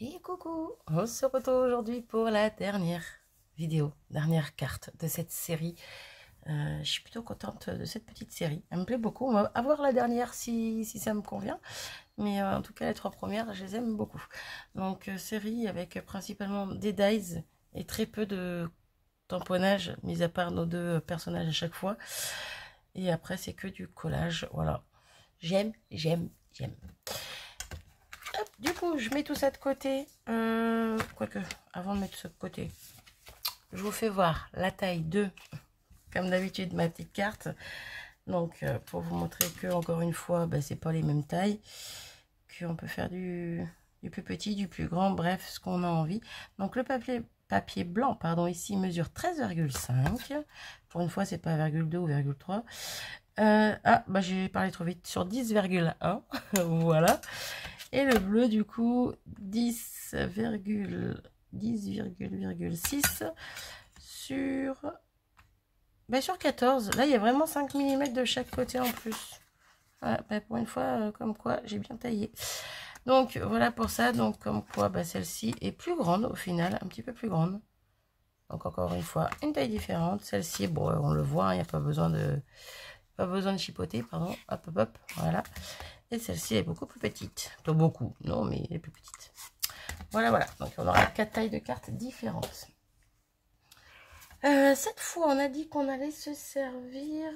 Et coucou, on se retrouve aujourd'hui pour la dernière vidéo, dernière carte de cette série. Je suis plutôt contente de cette petite série, elle me plaît beaucoup. On va avoir la dernière si ça me convient, mais en tout cas les trois premières, je les aime beaucoup. Donc série avec principalement des dies et très peu de tamponnage, mis à part nos deux personnages à chaque fois. Et après c'est que du collage, voilà. J'aime. Du coup, je mets tout ça de côté. Quoique, avant de mettre ça de côté, je vous fais voir la taille de, comme d'habitude, ma petite carte. Donc, pour vous montrer que, encore une fois, bah, c'est pas les mêmes tailles. Qu'on peut faire du plus petit, du plus grand, bref, ce qu'on a envie. Donc, le papier blanc, pardon, ici mesure 13,5. Pour une fois, c'est pas 1,2 ou 1,3. Bah j'ai parlé trop vite, sur 10,1. Voilà. Et le bleu, du coup, 10,6 sur... Bah, sur 14. Là, il y a vraiment 5 mm de chaque côté en plus. Voilà, bah, pour une fois, comme quoi, j'ai bien taillé. Donc, voilà pour ça. Donc, comme quoi, bah, celle-ci est plus grande au final, un petit peu plus grande. Donc, encore une fois, une taille différente. Celle-ci, bon, on le voit, il n'y a pas besoin de... Pas besoin de chipoter, pardon. Hop, hop, hop, voilà. Et celle-ci est beaucoup plus petite. Pas beaucoup, non, mais elle est plus petite. Voilà, voilà. Donc, on aura 4 tailles de cartes différentes. Cette fois, on a dit qu'on allait se servir...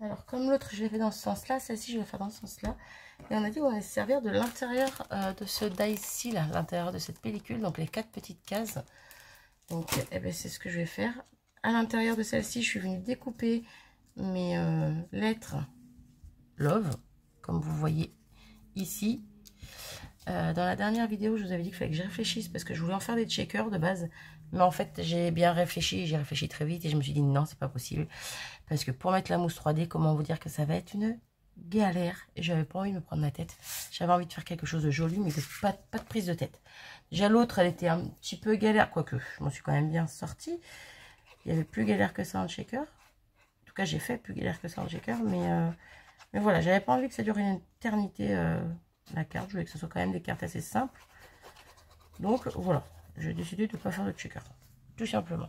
Alors, comme l'autre, je l'ai fait dans ce sens-là, celle-ci, je vais faire dans ce sens-là. Et on a dit qu'on allait se servir de l'intérieur de ce die-ci, là, l'intérieur de cette pellicule, donc les 4 petites cases. Donc, eh ben, c'est ce que je vais faire. À l'intérieur de celle-ci, je suis venue découper mes lettres Love, comme vous voyez ici. Dans la dernière vidéo, je vous avais dit qu'il fallait que je réfléchisse parce que je voulais en faire des checkers de base. Mais en fait, j'ai bien réfléchi, j'ai réfléchi très vite et je me suis dit non, c'est pas possible. Parce que pour mettre la mousse 3D, comment vous dire que ça va être une galère. Et j'avais pas envie de me prendre la tête. J'avais envie de faire quelque chose de joli, mais pas de prise de tête. Déjà l'autre, elle était un petit peu galère, quoique je m'en suis quand même bien sortie. Il y avait plus galère que ça en shaker. En tout cas, j'ai fait plus galère que ça en shaker. Mais voilà, j'avais pas envie que ça dure une éternité la carte. Je voulais que ce soit quand même des cartes assez simples. Donc voilà, j'ai décidé de ne pas faire de shaker. Tout simplement.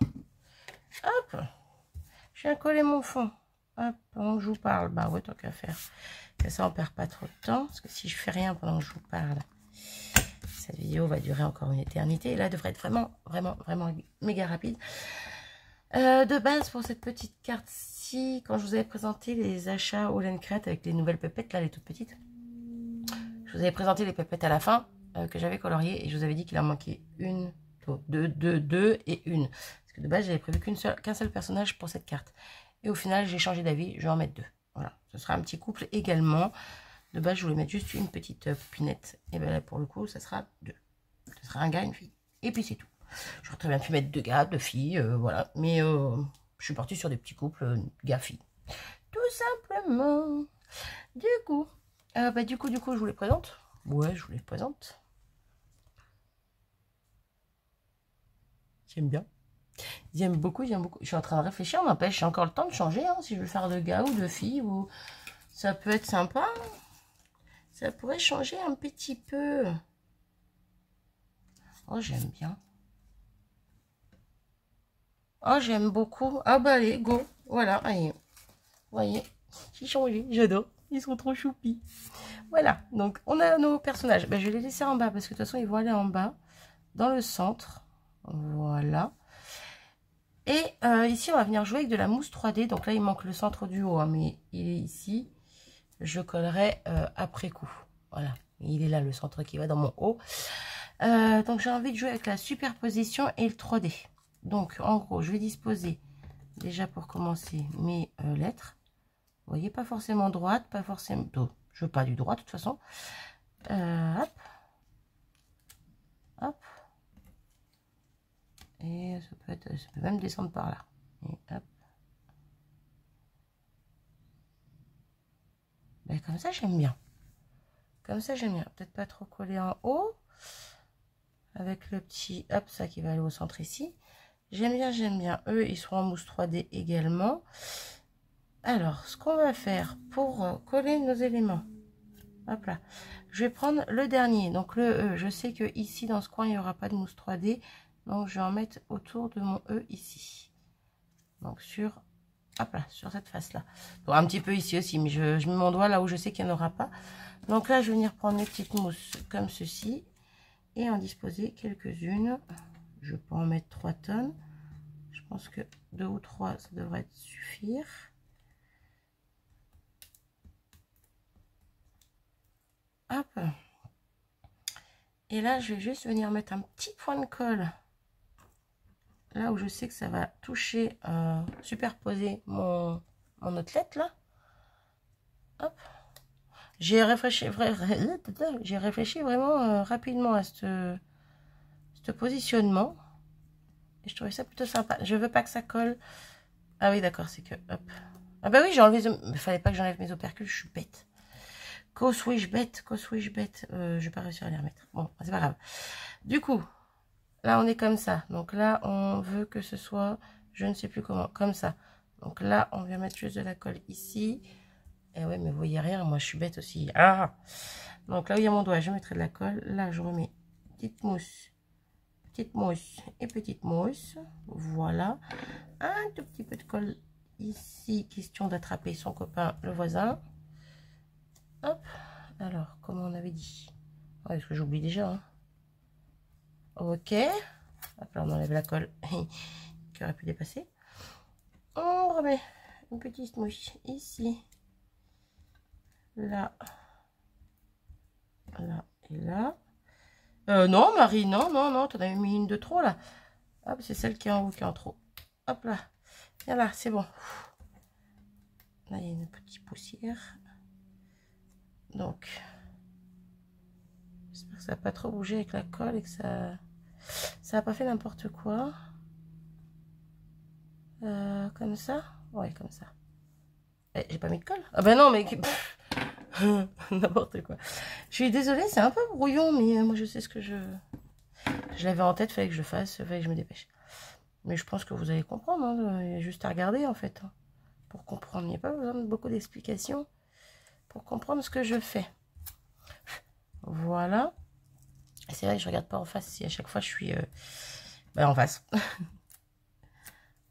Hop, je viens coller mon fond. Hop, pendant que je vous parle. Bah ouais, tant qu'à faire. Comme ça, on perd pas trop de temps. Parce que si je fais rien pendant que je vous parle, cette vidéo va durer encore une éternité. Et là, elle devrait être vraiment méga rapide. De base, pour cette petite carte-ci, quand je vous avais présenté les achats All & Crate avec les nouvelles pépettes, là, les toutes petites, je vous avais présenté les pépettes à la fin, que j'avais coloriées, et je vous avais dit qu'il en manquait une, deux et une. Parce que de base, j'avais prévu qu'un seul personnage pour cette carte. Et au final, j'ai changé d'avis, je vais en mettre deux. Voilà, ce sera un petit couple également. De base, je voulais mettre juste une petite poupinette. Et bien là, pour le coup, ça sera deux. Ce sera un gars, une fille. Et puis c'est tout. J'aurais très bien pu mettre deux gars, deux filles, voilà. Mais je suis partie sur des petits couples gars-filles. Tout simplement. Du coup, je vous les présente. Ouais, je vous les présente. J'aime bien. J'aime beaucoup. Je suis en train de réfléchir, n'empêche, j'ai encore le temps de changer. Hein, si je veux faire de gars ou de filles, ou ça peut être sympa. Ça pourrait changer un petit peu. Oh, j'aime bien. Oh, j'aime beaucoup. Ah bah allez, go. Voilà, allez. Vous voyez, j'ai changé, j'adore. Ils sont trop choupis. Voilà, donc on a nos personnages. Ben, je vais les laisser en bas parce que de toute façon, ils vont aller en bas, dans le centre. Voilà. Et ici, on va venir jouer avec de la mousse 3D. Donc là, il manque le centre du haut, hein, mais il est ici. Je collerai après coup. Voilà, il est là, le centre qui va dans mon haut. Donc j'ai envie de jouer avec la superposition et le 3D. Donc en gros, je vais disposer déjà pour commencer mes lettres. Vous voyez, pas forcément droite, pas forcément... Je veux pas du droit de toute façon. Hop. Hop. Et ça peut même descendre par là. Et hop. Ben, comme ça, j'aime bien. Comme ça, j'aime bien. Peut-être pas trop coller en haut. Avec le petit... Hop, ça qui va aller au centre ici. J'aime bien, j'aime bien. Eux, ils seront en mousse 3D également. Alors, ce qu'on va faire pour coller nos éléments. Hop là. Je vais prendre le dernier. Donc le E. Je sais que ici, dans ce coin, il n'y aura pas de mousse 3D. Donc je vais en mettre autour de mon E ici. Donc sur, hop là, sur cette face-là. Bon, un petit peu ici aussi, mais je mets mon doigt là où je sais qu'il n'y en aura pas. Donc là, je vais venir prendre mes petites mousses comme ceci. Et en disposer quelques-unes. Je peux en mettre 3 tonnes. Je pense que 2 ou 3, ça devrait suffire. Hop. Et là, je vais juste venir mettre un petit point de colle. Là où je sais que ça va toucher, superposer mon autelette là. Hop. J'ai réfléchi vraiment rapidement à ce positionnement. Et je trouvais ça plutôt sympa. Je veux pas que ça colle. Ah oui, d'accord, c'est que... Hop. Ah bah oui, j'ai enlevé... Il fallait pas que j'enlève mes opercules, je suis bête. Que suis-je bête, je vais pas réussir à les remettre. Bon, c'est pas grave. Du coup, là, on est comme ça. Donc là, on veut que ce soit, je ne sais plus comment, comme ça. Donc là, on vient mettre juste de la colle ici. Et ouais, mais vous voyez rien, moi, je suis bête aussi. Ah! Donc là où il y a mon doigt, je mettrai de la colle. Là, je remets petite mousse et petite mousse. Voilà. Un tout petit peu de colle ici, question d'attraper son copain, le voisin. Hop. Alors, comment on avait dit? Ouais, parce que j'oublie déjà. Hein. Ok. Hop là, on enlève la colle qui aurait pu dépasser. On remet une petite mousse ici. Là. Là et là. Non, Marie, non, non, non, t'en as mis une de trop là. Hop, c'est celle qui est en haut qui est en trop. Hop là. Viens là, c'est bon. Là, il y a une petite poussière. Donc, j'espère que ça n'a pas trop bougé avec la colle et que ça n'a pas fait n'importe quoi. Comme ça. Ouais, comme ça. Eh, j'ai pas mis de colle. Ah ben non, mais... n'importe quoi. Je suis désolée, c'est un peu brouillon, mais moi je sais ce que je l'avais en tête, fallait que je fasse, fallait que je me dépêche. Mais je pense que vous allez comprendre, hein, il y a juste à regarder en fait, hein, pour comprendre. Il n'y a pas besoin de beaucoup d'explications pour comprendre ce que je fais. Voilà. C'est vrai que je regarde pas en face, si à chaque fois je suis en face.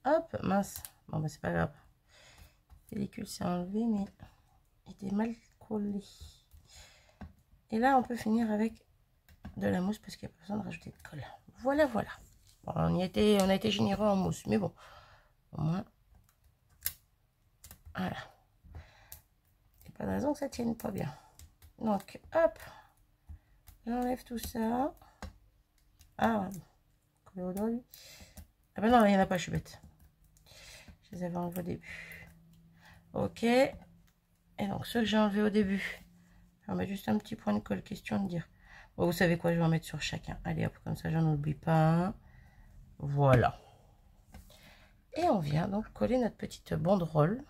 Hop, mince. Bon, bah c'est pas grave. La pellicule s'est enlevée, mais il était mal collé. Et là, on peut finir avec de la mousse parce qu'il n'y a pas besoin de rajouter de colle. Voilà, voilà. Bon, on a été généreux en mousse, mais bon, au moins, voilà. Il n'y a pas de raison que ça tienne pas bien. Donc, hop, j'enlève tout ça. Ah, ah ben non, il n'y en a pas, je suis bête. Je les avais enlevés au début. Ok. Et donc, ceux que j'ai enlevés au début, je vais en mettre juste un petit point de colle, question de dire. Bon, vous savez quoi, je vais en mettre sur chacun. Allez, hop, comme ça, j'en oublie pas un. Voilà. Et on vient donc coller notre petite banderole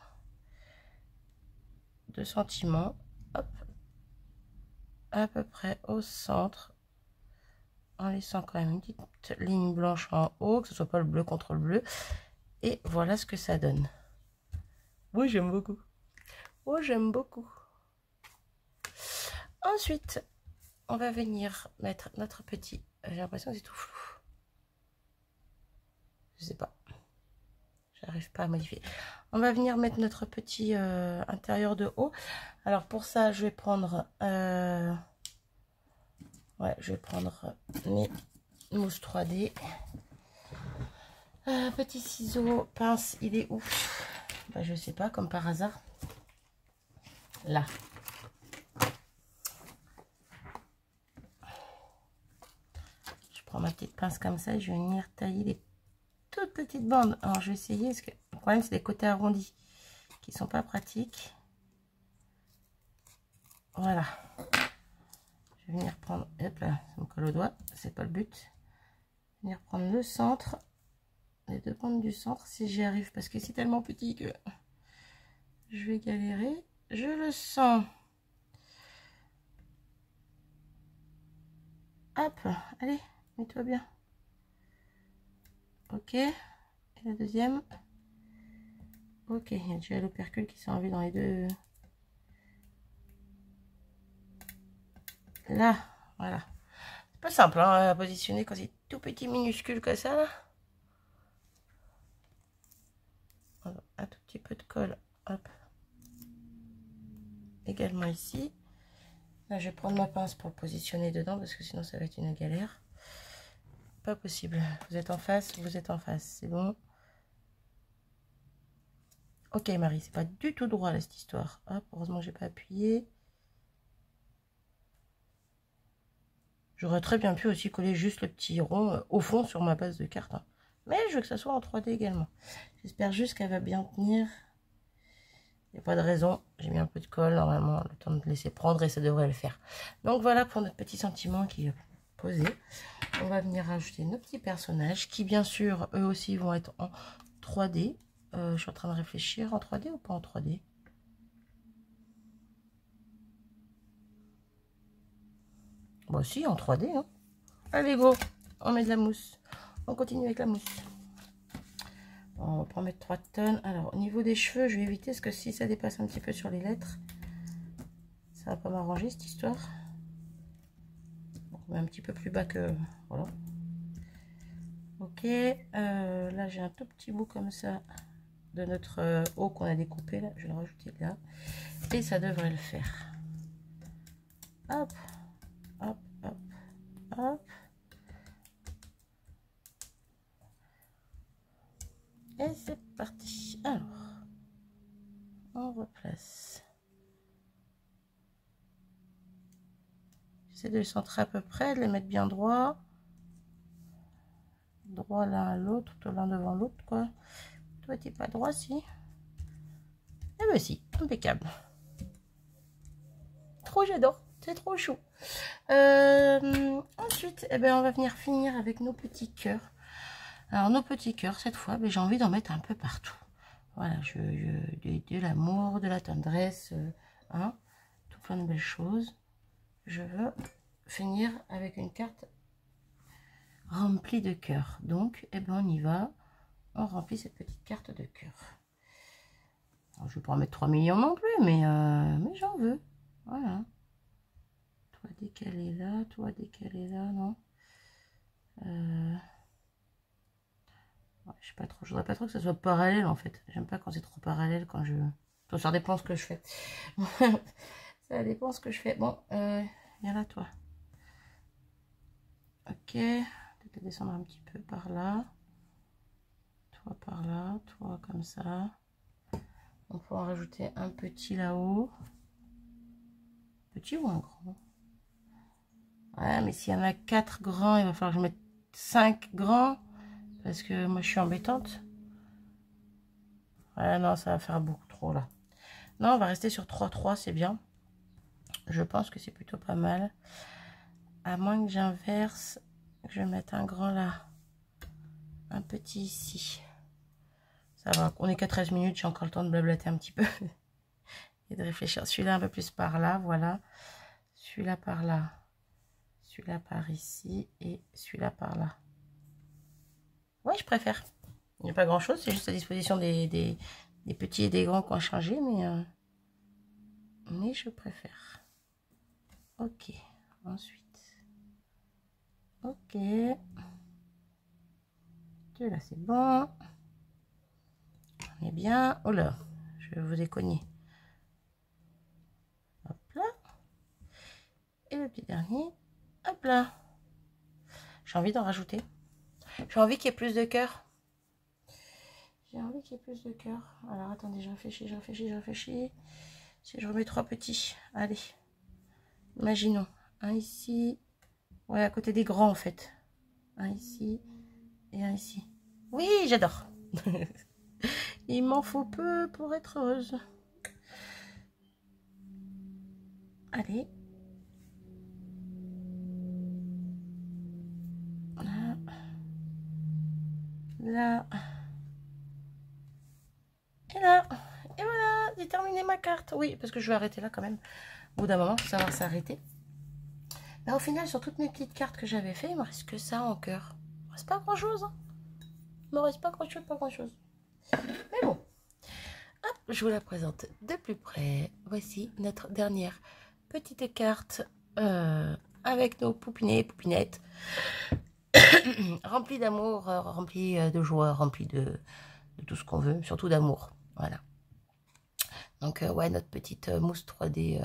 de sentiments, hop, à peu près au centre, en laissant quand même une petite ligne blanche en haut, que ce soit pas le bleu contre le bleu. Et voilà ce que ça donne. Oui, j'aime beaucoup. Oh, j'aime beaucoup. Ensuite, on va venir mettre notre petit... J'ai l'impression que c'est tout flou. Je sais pas. J'arrive pas à modifier. On va venir mettre notre petit intérieur de haut. Alors pour ça, je vais prendre... ouais, je vais prendre mes mousses 3D. Petit ciseau, pince, il est où? Bah, je sais pas, comme par hasard. Là. Je prends ma petite pince comme ça et je vais venir tailler les toutes petites bandes. Alors je vais essayer, parce que le problème c'est les côtés arrondis qui sont pas pratiques. Voilà. Je vais venir prendre, hop là, ça me colle au doigt, c'est pas le but. Venir prendre le centre, les deux bandes du centre si j'y arrive, parce que c'est tellement petit que je vais galérer. Je le sens. Hop, allez, mets-toi bien. Ok, et la deuxième. Ok, il y a déjà l'opercule qui s'est enlevé dans les deux. là, voilà. C'est pas simple hein, à positionner quand c'est tout petit minuscule comme ça. Là. Un tout petit peu de colle, hop. Également ici. Là, je vais prendre ma pince pour le positionner dedans parce que sinon ça va être une galère. Pas possible. Vous êtes en face, c'est bon. Ok Marie, c'est pas du tout droit là cette histoire. Hop, heureusement j'ai pas appuyé. J'aurais très bien pu aussi coller juste le petit rond au fond sur ma base de carte. Hein. Mais je veux que ça soit en 3D également. J'espère juste qu'elle va bien tenir. Il n'y a pas de raison. J'ai mis un peu de colle normalement, le temps de laisser prendre et ça devrait le faire. Donc voilà pour notre petit sentiment qui est posé. On va venir rajouter nos petits personnages qui bien sûr eux aussi vont être en 3D. Je suis en train de réfléchir en 3D ou pas en 3D. Bon si en 3D. Hein. Allez go, on met de la mousse. On continue avec la mousse. On va pas mettre 3 tonnes. Alors au niveau des cheveux, je vais éviter parce que si ça dépasse un petit peu sur les lettres, ça va pas m'arranger cette histoire. Donc, on met un petit peu plus bas que... Voilà. Ok, là j'ai un tout petit bout comme ça de notre haut qu'on a découpé. Là, je vais le rajouter là. Et ça devrait le faire. Hop, hop, hop, hop. Et c'est parti. Alors, on replace. J'essaie de les centrer à peu près, de les mettre bien droit. Droit l'un à l'autre, tout l'un devant l'autre, quoi. Toi, t'es pas droit, si? Eh ben si, impeccable. Trop, j'adore. C'est trop chou. Ensuite, eh ben, on va venir finir avec nos petits cœurs. Alors, nos petits cœurs, cette fois, ben, j'ai envie d'en mettre un peu partout. Voilà, de l'amour, de la tendresse, hein, tout plein de belles choses. Je veux finir avec une carte remplie de cœurs. Donc, eh ben, on y va. On remplit cette petite carte de cœur. Alors, je ne vais pas en mettre 3 millions non plus, mais j'en veux. Voilà. Toi décalé là, toi décalé là, non ouais, je sais pas trop. Je voudrais pas trop que ça soit parallèle en fait. J'aime pas quand c'est trop parallèle quand je. Ça dépend ce que je fais. Ça dépend ce que je fais. Bon, viens là toi. Ok. Peut-être descendre un petit peu par là. Toi par là, toi comme ça. On peut en rajouter un petit là-haut. Petit ou un grand? Ouais, mais s'il y en a 4 grands, il va falloir que je mette 5 grands. Parce que moi, je suis embêtante. Ouais, non, ça va faire beaucoup trop, là. Non, on va rester sur 3-3, c'est bien. Je pense que c'est plutôt pas mal. À moins que j'inverse, que je mette un grand là. Un petit ici. Ça va, on est qu'à 13 minutes, j'ai encore le temps de blablater un petit peu. Et de réfléchir. Celui-là un peu plus par là, voilà. Celui-là par là. Celui-là par ici. Et celui-là par là. Ouais, je préfère. Il n'y a pas grand-chose, c'est juste à disposition des petits et des grands qui ont changé, mais je préfère. Ok, ensuite. Ok. Là, c'est bon. On est bien. Oh là, je vous ai cogné. Hop là. Et le petit dernier. Hop là. J'ai envie d'en rajouter. J'ai envie qu'il y ait plus de cœur. J'ai envie qu'il y ait plus de cœur. Alors, attendez, je réfléchis. Si je remets 3 petits. Allez. Imaginons. Un ici. Ouais, à côté des grands, en fait. Un ici. Et un ici. Oui, j'adore. Il m'en faut peu pour être heureuse. Allez. Là. Là. Et là. Et voilà, j'ai terminé ma carte. Oui, parce que je vais arrêter là quand même. Au bout d'un moment, ça va s'arrêter. Là, au final, sur toutes mes petites cartes que j'avais fait, il me reste que ça en cœur. Il me reste pas grand-chose. Hein. Il me reste pas grand-chose. Mais bon. Hop, je vous la présente de plus près. Voici notre dernière petite carte avec nos poupinets et poupinettes. Remplis d'amour, remplis de joie, remplis de tout ce qu'on veut, surtout d'amour. Voilà. Donc, ouais, notre petite mousse 3D,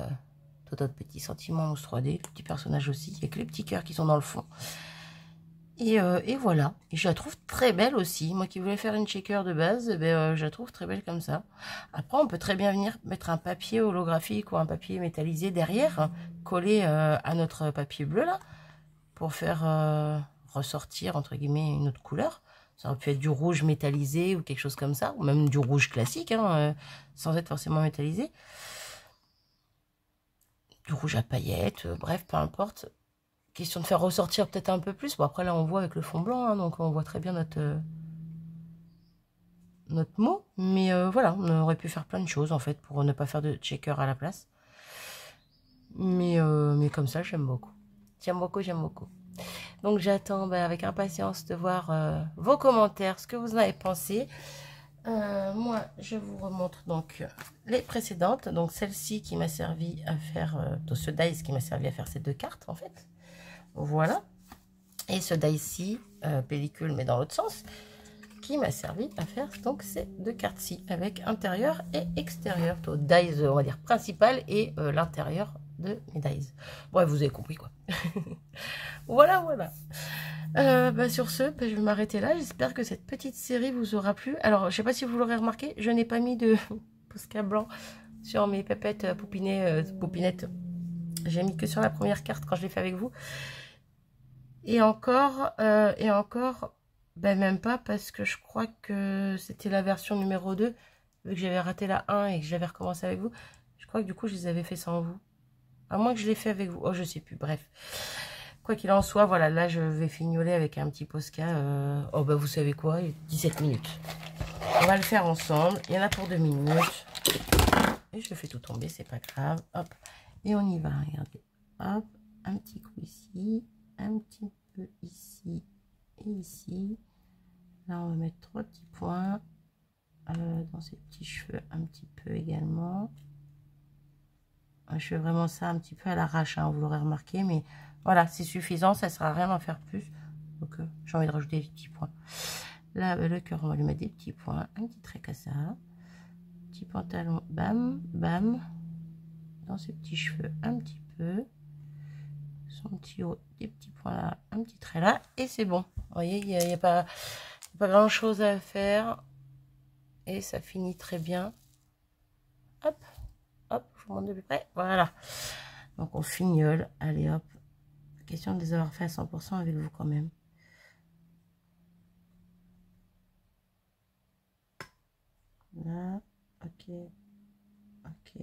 notre petit sentiment mousse 3D, le petit personnage aussi, avec les petits cœurs qui sont dans le fond. Et voilà. Et je la trouve très belle aussi. Moi qui voulais faire une shaker de base, je la trouve très belle comme ça. Après, on peut très bien venir mettre un papier holographique ou un papier métallisé derrière, hein, collé à notre papier bleu là, pour faire ressortir, entre guillemets, une autre couleur. Ça aurait pu être du rouge métallisé ou quelque chose comme ça, ou même du rouge classique, hein, sans être forcément métallisé. Du rouge à paillettes, bref, peu importe. Question de faire ressortir peut-être un peu plus. Bon, après, là, on voit avec le fond blanc, hein, donc on voit très bien notre mot. Mais voilà, on aurait pu faire plein de choses, en fait, pour ne pas faire de checker à la place. Mais comme ça, j'aime beaucoup. J'aime beaucoup, j'aime beaucoup. Donc j'attends avec impatience de voir vos commentaires, ce que vous en avez pensé. Moi, je vous remontre donc les précédentes. Donc celle-ci qui m'a servi à faire, ce dice qui m'a servi à faire ces deux cartes en fait. Voilà. Et ce dice-ci, pellicule mais dans l'autre sens, qui m'a servi à faire donc ces deux cartes-ci avec intérieur et extérieur. Au dice, on va dire principal et l'intérieur de mes dice. Bref, vous avez compris quoi. Voilà, voilà. Sur ce, je vais m'arrêter là. J'espère que cette petite série vous aura plu. Alors, je sais pas si vous l'aurez remarqué, je n'ai pas mis de Posca blanc sur mes pépettes poupinettes. J'ai mis que sur la première carte quand je l'ai fait avec vous. Et encore, même pas parce que je crois que c'était la version numéro 2. Vu que j'avais raté la 1 et que j'avais recommencé avec vous. Je crois que du coup, je les avais fait sans vous. À moins que je l'ai fait avec vous. Oh, je sais plus. Bref. Quoi qu'il en soit, voilà, là, je vais fignoler avec un petit Posca. Vous savez quoi, 17 minutes. On va le faire ensemble. Il y en a pour 2 minutes. Et je le fais tout tomber, c'est pas grave. Hop. Et on y va, regardez. Hop. Un petit coup ici. Un petit peu ici. Et ici. Là, on va mettre 3 petits points. Dans ces petits cheveux, un petit peu également. Je fais vraiment ça un petit peu à l'arrache, hein, vous l'aurez remarqué, mais voilà, c'est suffisant, ça ne sert à rien d'en faire plus. Donc, j'ai envie de rajouter des petits points. Là, le cœur, on va lui mettre des petits points, un petit trait comme ça. Petit pantalon, bam, bam. Dans ses petits cheveux, un petit peu. Son petit haut, des petits points là, un petit trait là, et c'est bon. Vous voyez, il n'y a pas grand chose à faire. Et ça finit très bien. Hop. Hop, je vous montre de plus près. Voilà. Donc, on fignole. Allez, hop. Question de les avoir fait à 100% avec vous quand même. Là. Ok. Ok.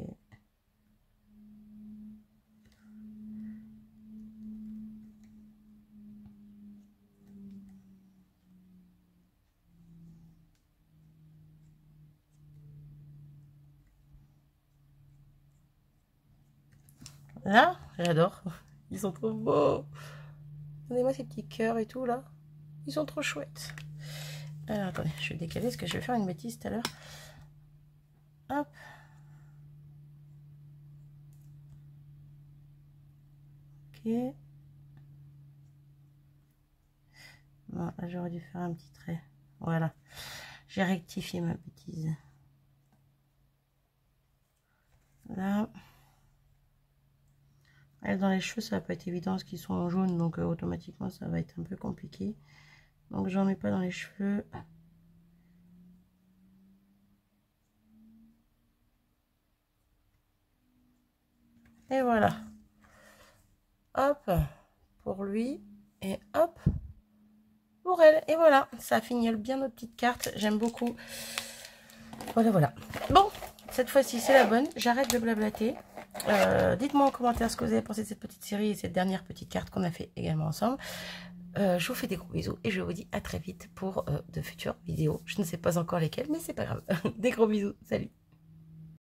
Là, j'adore. Ils sont trop beaux. Regardez-moi ces petits cœurs et tout, là. Ils sont trop chouettes. Alors, attendez, je vais décaler parce que je vais faire une bêtise tout à l'heure. Hop. Ok. Bon, là, j'aurais dû faire un petit trait. Voilà. J'ai rectifié ma bêtise. Là. Dans les cheveux, ça va pas être évident parce qu'ils sont en jaune, donc automatiquement, ça va être un peu compliqué. Donc, j'en mets pas dans les cheveux. Et voilà. Hop, pour lui. Et hop, pour elle. Et voilà, ça fignole bien notre petite carte. J'aime beaucoup. Voilà, voilà. Bon, cette fois-ci, c'est la bonne. J'arrête de blablater. Dites-moi en commentaire ce que vous avez pensé de cette petite série et cette dernière petite carte qu'on a fait également ensemble. Je vous fais des gros bisous et je vous dis à très vite pour de futures vidéos. Je ne sais pas encore lesquelles, mais c'est pas grave. Des gros bisous. Salut.